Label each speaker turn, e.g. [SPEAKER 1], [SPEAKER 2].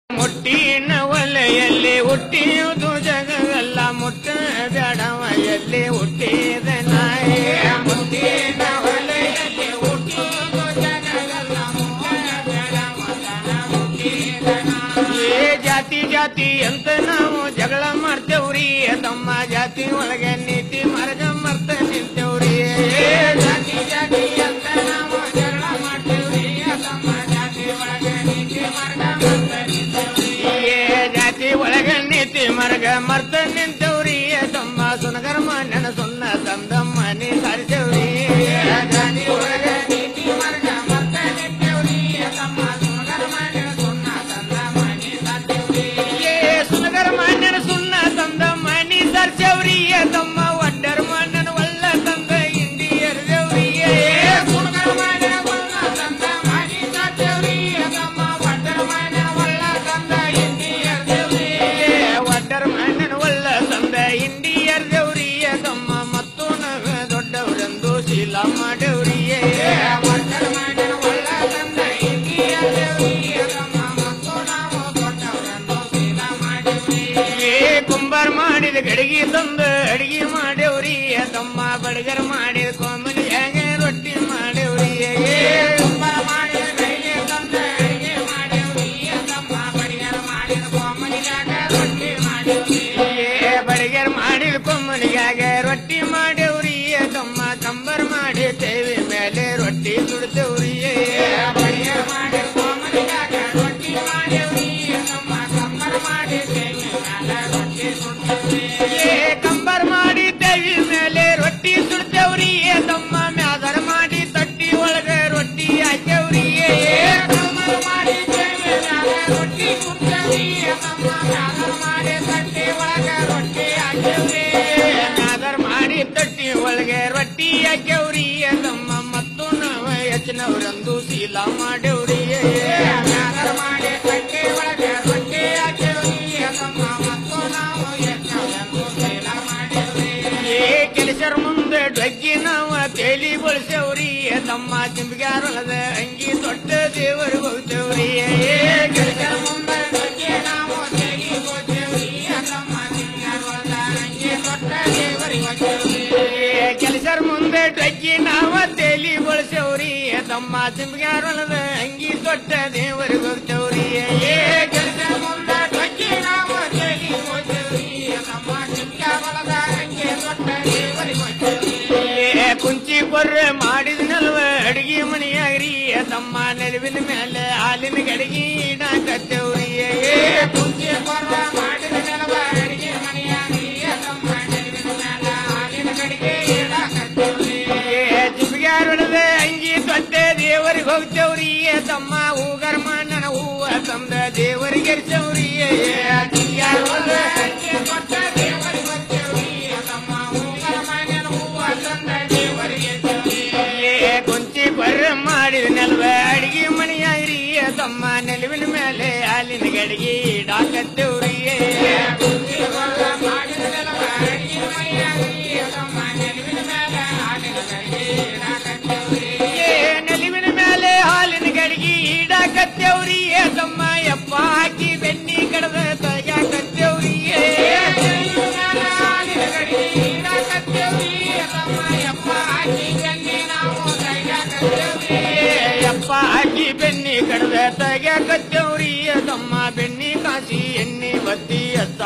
[SPEAKER 1] ಮುಟ್ಟಿನ ಒಲೆಯಲ್ಲಿ ಹುಟ್ಟಿಯುವುದು ಜಗವೆಲ್ಲ ಮುಟ್ಟ ಬೇಡವ ಎಲ್ಲಿ ಹುಟ್ಟಿದ ನಾಯಿ ಮುಟ್ಟಿನ ಒಲೆಯಲ್ಲಿ ಹುಟ್ಟಿಯುವುದು ಜಗವೆಲ್ಲ ಮುಟ್ಟ ಬೇಡವ ಹುಟ್ಟಿದ ನಾಯಿ ಜಾತಿ ಜಾತಿ ಅಂತ ನಾವು ಜಗಳ ಮಾಡ್ತೇವ್ರಿ ತಮ್ಮ ಜಾತಿ ಒಳಗೆ ನೀತಿ ಮಾರ್ಗ ಮರ್ತ ನಿಂತೇವ್ರಿ ಜಾತಿ ಜಾತಿ ಅಂತ ನಾವು ಜಗಳ ಮಾಡ್ತೇವ್ರಿ ತಮ್ಮ ಜಾತಿ ಒಳಗೆ ನೀತಿ ಮಾರ್ಗ ಜಾತಿ ಒಳಗ ನೀತಿ ಮರ್ಗ ಮರ್ತ ನಿಂತವ್ರಿ ತಮ್ಮ ಸುನಗರ್ಮ ನೆನ ಸುನ್ನ ತಂದಮ್ಮ ನೀ ಸಾರಿಸವ್ರಿ ಜಾತಿ ಒಳಗ ನೀತಿ ಮರ್ಗ ಮರ್ತ ನಿಂತವ್ರಿ ತಮ್ಮ ಸುನಗರ್ಮ ನೆನ ಸುನ್ನ ತಂದಮ್ಮ ನೀ ಸಾರಿಸವ್ರಿ ಸುನಗರ್ಮ ನೆನ ಸುನ್ನ ತಂದಮ್ಮ ನೀ ಸಾರಿಸವ್ರಿ ತಮ್ಮ ಒಡ್ಡರ್ಮ ನೆನ ಒಳ್ಳ ತಂದ ಹಿಂದಿ ಎರ್ದವ್ರಿ ಸುನಗರ್ಮ ನೆನ ಸುನ್ನ ತಂದಮ್ಮ ನೀ ಸಾರಿಸವ್ರಿ ತಮ್ಮ ಒಡ್ಡರ್ಮ ನೆನ ಒಳ್ಳ ತಂದ ಇಂಡಿಯರ್ ದೇವ್ರಿಯ ತಮ್ಮ ಮತ್ತು ನಾವ ದೊಡ್ಡವರೆಂದು ಶೀಲ ಮಾಡವ್ರಿಯೇ ಒಳ್ಳ ತಂದ ಇಂಡಿಯರ್ ದೇವ್ರಿಯ ತಮ್ಮ ಮತ್ತು ನಾವು ದೊಡ್ಡವರೆಂದು ಶೀಲ ಮಾಡವ್ರಿಯೇ ಕುಂಬಾರ ಮಾಡಿದ ಗಡಿಗೆ ತಂದು ಅಡಿಗೆ ಮಾಡವ್ರಿಯ ತಮ್ಮ ಬಡಗರ ಮಾಡಿದ ಕೋಮಲಿಯಾಗ ರೊಟ್ಟಿ ಮಾಡವ್ರಿಯೇ ಕುಂಬಾರ ಮಾಡಿದ ಗಡಿಗೆ ತಂದು ಅಡಿಗೆ ಮಾಡವ್ರಿಯ ತಮ್ಮ ಬಡಗರ ಮಾಡಿದ ಕೋಮಲಿಯಾಗ ರೊಟ್ಟಿ ಮಾಡವ್ರಿಯೇ ಬಡಗರ ಮಾಡಿದ ಕೊಮ್ಮನಿಗಾಗ ರೊಟ್ಟಿ ಮಾಡವ್ರಿ ತಮ್ಮ ಕಂಬರ್ ಮಾಡಿ ತೇವಿ ಮೇಲೆ ರೊಟ್ಟಿ ಸುಡ್ತೇವ್ರಿ ಬಡಗರ ಮಾಡಿದ ಕೊಮ್ಮನಿಗಾಗ ರೊಟ್ಟಿ ಮಾಡವ್ರಿ ತಮ್ಮ ಕಂಬರ್ ಮಾಡಿ ತೇವಿ ಮೇಲೆ ರೊಟ್ಟಿ ಸುಡ್ತೇವ್ರಿ ಕಂಬರ್ ಮಾಡಿ ತೇವಿ ಮೇಲೆ ರೊಟ್ಟಿ ಸುಡ್ತೇವ್ರಿ ತಮ್ಮ ಮ್ಯಾದರ್ ಮಾಡಿ ತಟ್ಟಿ ಒಳಗ ರೊಟ್ಟಿ ಹಾಕ್ಯವ್ರಿ ಕಂಬರ್ ಮಾಡಿ ತೇವಿ ಮೇಲೆ ರೊಟ್ಟಿ ಸುಡ್ತೇವ್ರಿ ತಮ್ಮ ಮ್ಯಾದರ್ ಮಾಡಿ ತಟ್ಟಿ ಒಳಗ ರೊಟ್ಟಿ ನಾದರ್ ಮಾಡಿ ತಟ್ಟಿ ಒಳಗೆ ರೊಟ್ಟಿ ಹಾಕ್ಯವ್ರಿ ತಮ್ಮ ಮತ್ತು ನಾವು ಹೆಚ್ಚಿನವರಂದು ಶೀಲ ಮಾಡವ್ರಿ ನಾದರ್ ಮಾಡಿ ತಟ್ಟಿ ಒಳಗೆ ರೊಟ್ಟಿ ಹಾಕ್ಯವ್ರಿ ತಮ್ಮ ಮತ್ತು ನಾವು ಹೆಚ್ಚಿನವರಂದು ಶೀಲ ಮಾಡವ್ರಿ ಕೆಲಸರ ಮುಂದೆ ಡೊಗ್ಗಿ ನಾವು ತೇಲಿ ಬಳಸವ್ರಿ ತಮ್ಮ ಚಿಂಬಿಗಾರೊಳದ ಅಂಗಿ ದೊಡ್ಡ ದೇವರು ಹೋಗ್ತೇವ್ರಿ ಕೆಲಸರ ಮುಂದೆ ಡೊಗ್ಗಿ ನಾವು ತೇಲಿ ಹೋಗ್ತೇವ್ರಿ ತಮ್ಮ ಕೆಲಸರ ಮುಂದೆ ಡೊಗ್ಗಿ ನಾವ ತೇಲಿ ಬಳಸವ್ರಿ ತಮ್ಮ ಸಿಂಬಿಗಾರೊಳದ ಅಂಗಿ ದೊಡ್ಡ ದೇವರಿಗೆ ಹೋಗ್ತೇವ್ರಿ ಕೆಲಸರ ಮುಂದೆ ಡೊಗ್ಗಿ ನಾವ ತೇಲಿ ಹೋಗ್ತೇವ್ರಿ ತಮ್ಮ ಸಿಂಬಿಗಾರೊಳದ ಅಂಗಿ ದೊಡ್ಡ ದೇವರಿಗೆ ಹೋಗ್ತೇವ್ರಿ ಕುಂಚಿ ಕೊರ್ರೆ ಮಾಡಿದ ನೆಲವ ಅಡಿಗೆ ಮನೆಯಾಗ್ರಿ ತಮ್ಮ ನೆಲವಿನ ಮೇಲೆ ಹಾಲಿನ ಗಡಿಗೆ ಇಡಾಕತ್ತೇವ್ರಿ ಕುಂಚಿ ಕೊರ್ರೆ ಮಾಡಿದ ನೆಲವ ಅಡಿಗೆ ಮನೆಯಾಗ್ರಿ ತಮ್ಮ ಜಿಂಬಿಗಾರೊಳದ ಅಂಗಿ ದೊಡ್ಡ ದೇವರಿಗೆ ಹೋಗ್ತೇವ್ರಿ ತಮ್ಮ ಹೂಗರ್ಮ ನನ್ನ ಹೂವ ತಂದ ದೇವರಿಗೆ ಎರ್ಸವ್ರಿ ಜಿಂಬಿಗಾರೊಳದ ಅಂಗಿ ದೊಡ್ಡ ದೇವರಿಗೆ ಹೋಗ್ತೇವ್ರಿ ತಮ್ಮ ಹೂಗರ್ಮ ನನ್ನ ಹೂವ ತಂದ ದೇವರಿಗೆ ಎರ್ಸವ್ರಿ ಕುಂಚಿ ಬರ್ರ ಮಾಡಿದ ನೆಲವ ಅಡಿಗೆ ಮನೆಯಾಗ್ರಿ ತಮ್ಮ ನೆಲವಿನ ಮೇಲೆ ಹಾಲಿನ ಗಡಿಗೆ ಇಡಾಕತ್ತೇವ್ರಿ ಕುಂಚಿ ಬರ್ರ ಮಾಡಿದ ನೆಲವ ಅಡಿಗೆ ಮನೆಯಾಗ್ರಿ ತಮ್ಮ ನೆಲವಿನ ಮೇಲೆ ಹಾಲಿನ ಗಡಿಗೆ ಇಡಾಕತ್ತೇವ್ರಿ ನೆಲವಿನ ಮೇಲೆ ಹಾಲಿನ ಗಡಿಗೆ ಇಡಾಕತ್ತೇವ್ರಿ ತಮ್ಮ ಯಪ್ಪ ಹಾಕಿ ಬೆನ್ನಿ ಕಡದ ತಗ್ಯಾಕತ್ತೇವ್ರಿ ಹಾಲಿನ ಗಡಿಗೆ ಇಡಾಕತ್ತೇವ್ರಿ ತಮ್ಮ ಯಪ್ಪ ಹಾಕಿ ಬೆನ್ನಿ ನಾವು ತಗ್ಯಾಕತ್ತೇವ್ರಿ ಯಪ್ಪ ಹಾಕಿ ಬೆನ್ನಿ ಕಡದ ತಗ್ಯಾಕತ್ತೇವ್ರಿ ತಮ್ಮ ಬೆನ್ನಿ ಕಾಸಿ ಎಣ್ಣೆ ಬತ್ತಿ ಎತ್ತ